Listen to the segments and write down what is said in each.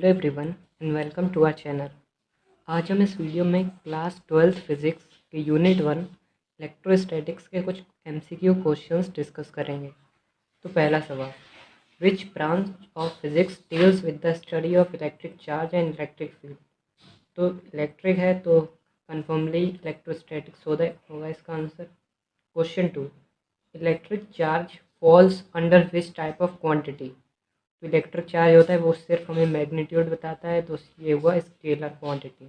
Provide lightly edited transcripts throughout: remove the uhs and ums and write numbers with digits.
Hello everyone and welcome to our channel. आज हम इस वीडियो में क्लास 12th फिज़िक्स के यूनिट 1 इलेक्ट्रोस्टैटिक्स के कुछ एमसीक्यू क्वेश्चंस डिस्कस करेंगे। तो पहला सवाल, which branch of physics deals with the study of electric charge and electric field. तो इलेक्ट्रिक है तो कन्फर्मली इलेक्ट्रोस्टैटिक्स होगा इसका answer. Question 2, electric charge falls under which type of quantity. तो इलेक्ट्रिक चार्ज होता है वो सिर्फ हमें मैग्नीट्यूड बताता है, तो ये हुआ scalar quantity.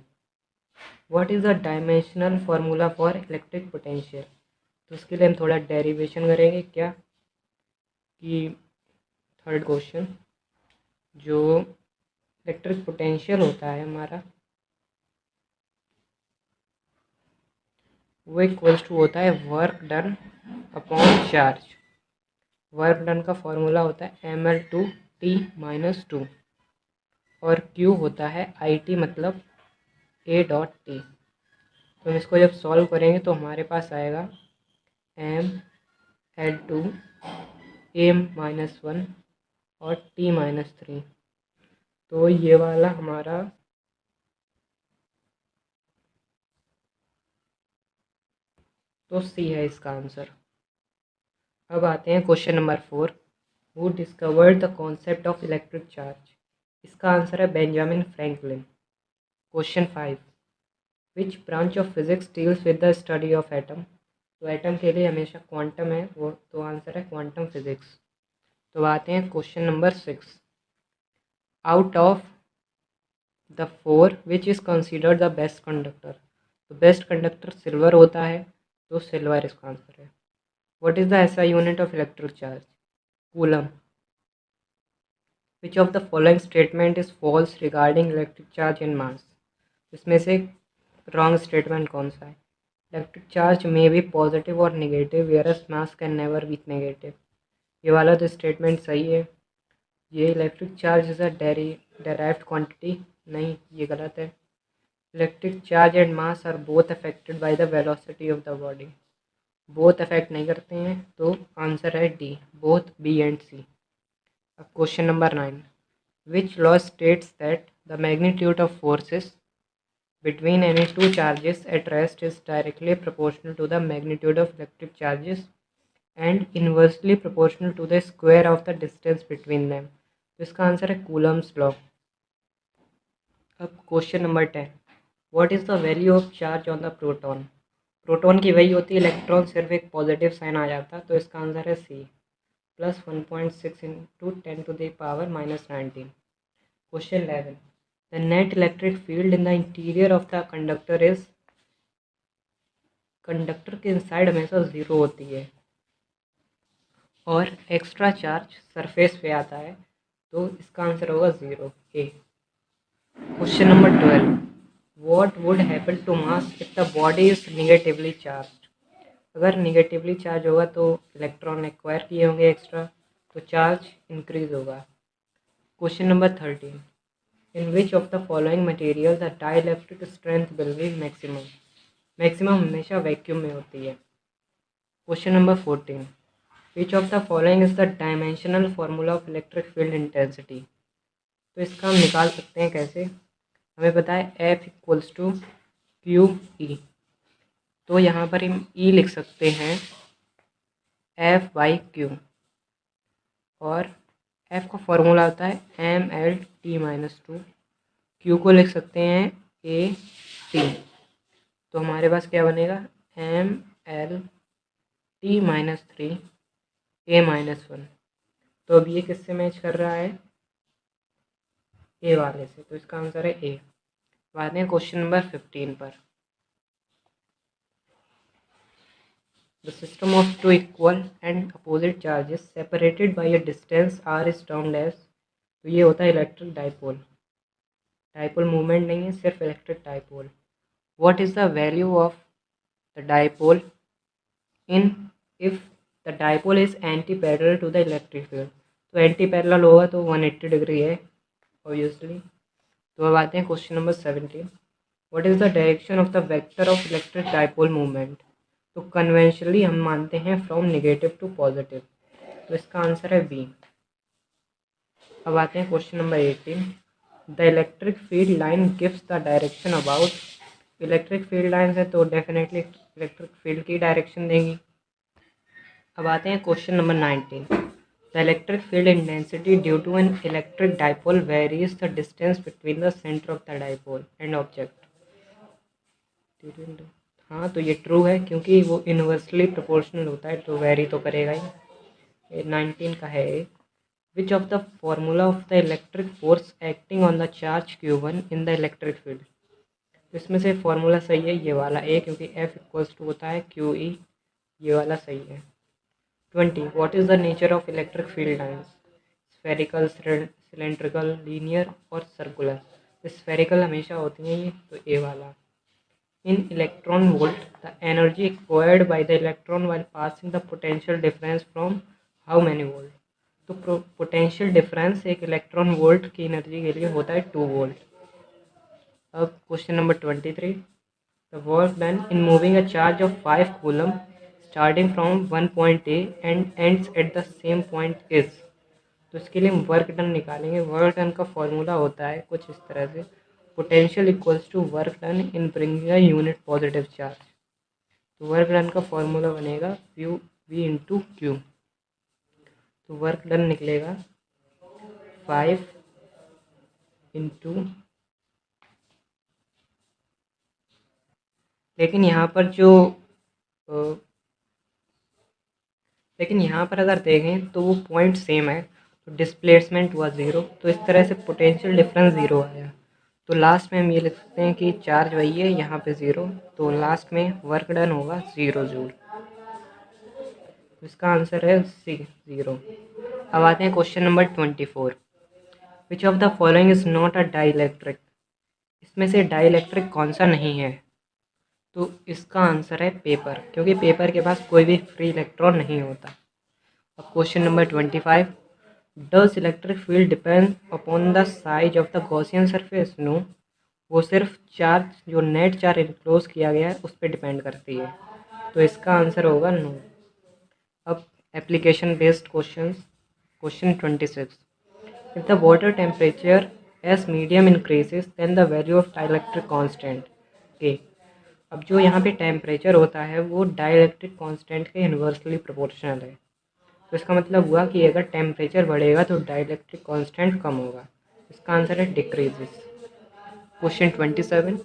What is the dimensional formula for electric potential. तो उसके लिए हम थोड़ा डेरिवेशन करेंगे क्या कि थर्ड क्वेश्चन, जो इलेक्ट्रिक पोटेंशियल होता है हमारा वो इक्वल्स टू होता है work done upon charge. Work done का फॉर्मूला होता है ml/T-2 और Q होता है IT मतलब A.T। तो हम इसको जब सॉल्व करेंगे तो हमारे पास आएगा ml/2 A-1 और T-3। तो ये वाला हमारा तो C है इसका आंसर। अब आते हैं question number 4, who discovered the concept of electric charge. इसका आंसर है Benjamin Franklin. Question 5, which branch of physics deals with the study of atom. तो एटम के लिए हमेशा क्वांटम है वो, तो आंसर है क्वांटम फिजिक्स। तो आते हैं question number 6, out of the 4 which is considered the best conductor. तो बेस्ट कंडक्टर सिल्वर होता है, तो सिल्वर इसका आंसर है। What is the SI unit of electric charge, coulomb. Which of the following statement is false regarding electric charge and mass. इसमें से wrong statement कौन सा है। इलेक्ट्रिक चार्ज में बी पॉजिटिव और negative whereas mass can never be negative. ये वाला तो स्टेटमेंट सही है। ये electric charge is a derived quantity, नहीं ये गलत है। Electric charge and mass are both affected by the velocity of the body. Both affect नहीं करते हैं, तो आंसर है D, both B and C. अब question number 9, which law states that the magnitude of forces between any two charges at rest is directly proportional to the magnitude of electric charges and inversely proportional to the square of the distance between them। तो इसका answer है Coulomb's law. अब question number 10, what is the value of charge on the proton. Proton की value होती है electron सिर्फ एक positive sign आ जाता, तो इसका आंसर है सी, +1.6 into 10⁻⁻19। Question 11, the net electric field in the interior of the conductor is। Conductor के इनसाइड हमेशा ज़ीरो होती है और एक्स्ट्रा चार्ज सरफेस पे आता है, तो इसका आंसर होगा 0 A. Question number 12, what would happen to mass if the body is negatively charge. अगर निगेटिवली चार्ज होगा तो इलेक्ट्रॉन एक्वायर किए होंगे एक्स्ट्रा, तो चार्ज इंक्रीज होगा। Question number 13, in which of the following material the dielectric strength will be maximum। Maximum हमेशा vacuum में होती है। Question number 14, which of the following is the dimensional formula of electric field intensity। तो इसका हम निकाल सकते हैं कैसे, हमें पता है F equals to Q E, तो यहाँ पर हम E लिख सकते हैं F/Q और F का फॉर्मूला होता है mL/T-2, Q को लिख सकते हैं AT, तो हमारे पास क्या बनेगा mL/T-3 A-1। तो अब ये किससे मैच कर रहा है, ए वाले से, तो इसका आंसर है ए। बात है क्वेश्चन नंबर 15 पर। The system of two equal and opposite charges separated by a distance r is termed as। तो ये होता है इलेक्ट्रिक डाइपोल। डाइपोल मूवमेंट नहीं है, सिर्फ electric dipole. What is the value of the dipole in if the dipole is antiparallel to the electric field. तो antiparallel होगा तो 180 डिग्री है ऑब्वियसली। तो अब आते हैं question number 17, what is the direction of the vector of electric dipole movement. तो conventionally हम मानते हैं फ्रॉम नेगेटिव टू पॉजिटिव, तो इसका आंसर है बी। अब आते हैं question number 18, the electric field line gives the direction about. Electric field line है तो डेफिनेटली इलेक्ट्रिक फील्ड की डायरेक्शन देंगी। अब आते हैं question number 19। The electric field intensity due to an electric dipole varies the distance between the centre of the dipole and object. हाँ, तो ये ट्रू है क्योंकि वो इन्वर्सली प्रोपोर्शनल होता है तो वेरी तो करेगा ही। 19 का है विच of the formula of the electric force acting on the charge Q1 in the electric field. तो इसमें से फॉर्मूला सही है ये वाला ए, क्योंकि F इक्वल्स टू होता है QE, ये वाला सही है। 20 what is the nature of electric field lines? Spherical, cylindrical, linear और सर्कुलर। स्फेरिकल हमेशा होती हैं ये, तो ए वाला। In electron volt, the energy acquired by the electron while passing the potential difference from how many volt? तो potential difference एक electron volt की एनर्जी के लिए होता है 2 वोल्ट। अब question number 23। The work done in moving a charge of 5 coulomb starting from one point A and ends at the same point is. तो इसके लिए हम वर्क डन निकालेंगे। वर्क डन का फॉर्मूला होता है कुछ इस तरह से, potential equals to work done in bringing a unit positive charge. तो वर्क डन का फॉर्मूला बनेगा V इंटू क्यू। तो वर्क डन निकलेगा 5 इंटू, लेकिन यहाँ पर अगर देखें तो वो पॉइंट सेम है, तो डिस्प्लेसमेंट हुआ 0, तो इस तरह से पोटेंशियल डिफरेंस 0 आया। तो लास्ट में हम ये लिख सकते हैं कि चार्ज वही है, यहाँ पे 0, तो लास्ट में वर्क डन होगा 0 जूल। इसका आंसर है सी, 0। अब आते हैं question number 24। Which of the following is not a dielectric? इसमें से डाइलेक्ट्रिक कौन सा नहीं है? तो इसका आंसर है पेपर, क्योंकि पेपर के पास कोई भी फ्री इलेक्ट्रॉन नहीं होता। अब question number 25। Does electric field depend upon the size of the Gaussian surface? No, वो सिर्फ चार्ज, जो नेट चार्ज इनक्लोज किया गया है उस पर डिपेंड करती है, तो इसका आंसर होगा नो। अब application based questions. Question 26। If the water temperature as medium increases then the value of dielectric constant K. अब जो यहाँ पे टेम्परेचर होता है वो डाइलेक्ट्रिक कांस्टेंट के इन्वर्सली प्रोपोर्शनल है, तो इसका मतलब हुआ कि अगर टेम्परेचर बढ़ेगा तो डाइलेक्ट्रिक कांस्टेंट कम होगा। इसका आंसर है decreases. Question 27।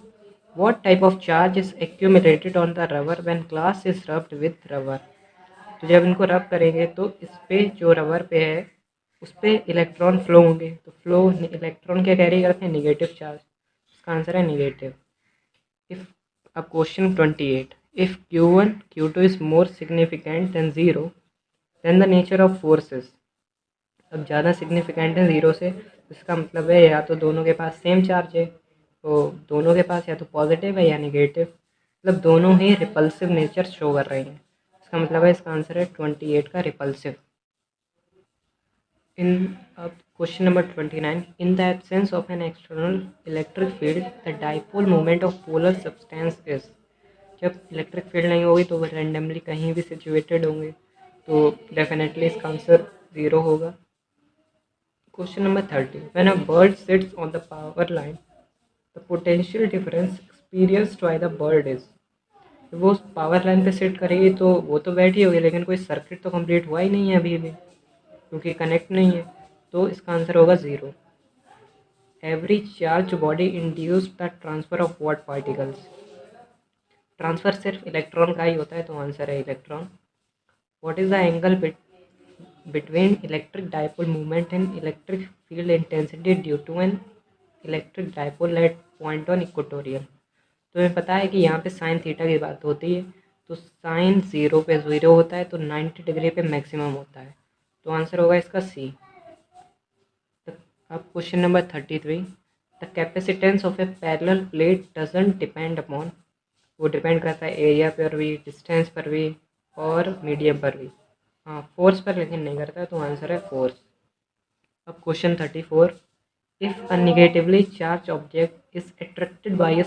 What type of charge is accumulated on the rubber when glass is rubbed with rubber? तो जब इनको रब करेंगे तो इस पे जो रबर पे है उस पर इलेक्ट्रॉन फ्लो होंगे, तो फ्लो इलेक्ट्रॉन क्या कैरी करते हैं? Negative charge. इसका आंसर है निगेटिव। इफ अब question 28। If Q1 Q2 is more significant than 0 then the nature of forces. अब ज़्यादा सिग्निफिकेंट है 0 से, इसका मतलब है या तो दोनों के पास सेम चार्ज है, तो दोनों के पास या तो पॉजिटिव है या निगेटिव, मतलब दोनों ही रिपल्सिव नेचर शो कर रहे हैं। इसका मतलब है इसका आंसर है 28 का रिपल्सिव। इन अब question number 29। In the absence of an external electric field the dipole moment of polar substance is. जब इलेक्ट्रिक फील्ड नहीं होगी तो वो रैंडमली कहीं भी सिचुएटेड होंगे, तो डेफिनेटली इसका आंसर 0 होगा। Question number 30। When a bird sits on the power line the potential difference experienced by the bird is. वो उस पावर लाइन पे सिट करेगी तो वो तो बैठी होगी, लेकिन कोई सर्किट तो कंप्लीट हुआ ही नहीं है अभी भी, क्योंकि कनेक्ट नहीं है, तो इसका आंसर होगा 0। Every charge body induced the transfer of what particles? Transfer सिर्फ इलेक्ट्रॉन का ही होता है, तो आंसर है electron. What is the angle between electric dipole movement and electric field intensity due to an electric dipole at point on equatorial? तो हमें पता है कि यहाँ पे साइन थीटा की बात होती है, तो साइन 0 पे 0 होता है, तो 90 डिग्री पे मैक्सिमम होता है, तो आंसर होगा इसका सी। अब question number 33। The capacitance of A parallel plate doesn't depend upon. वो डिपेंड करता है एरिया पर भी, डिस्टेंस पर भी और मीडियम पर भी। हाँ, फोर्स पर लेकिन नहीं करता है, तो आंसर है फोर्स। अब question 34। If a negatively charge object is attracted by a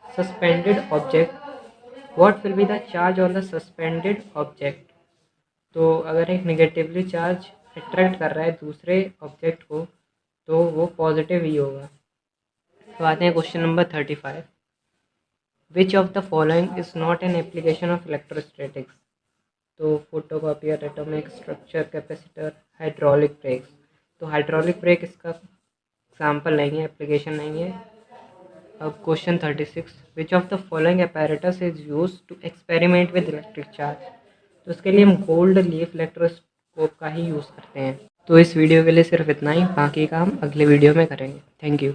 suspended object what will be the charge on the suspended object? तो अगर एक नेगेटिवली चार्ज अट्रैक्ट कर रहा है दूसरे ऑब्जेक्ट को, तो वो पॉजिटिव ही होगा। तो आते हैं question number 35। Which of the following is not an application of electrostatics. तो photocopier, atomic structure, capacitor, hydraulic brakes. तो हाइड्रोलिक ब्रेक इसका एग्जाम्पल नहीं है, एप्लीकेशन नहीं है। अब question 36। Which of the following apparatus is use to experiment with electric charge. तो उसके लिए हम गोल्ड लीफ इलेक्ट्रोस्कोप का ही यूज़ करते हैं। तो इस वीडियो के लिए सिर्फ इतना ही, बाकी काम अगले वीडियो में करेंगे। Thank you.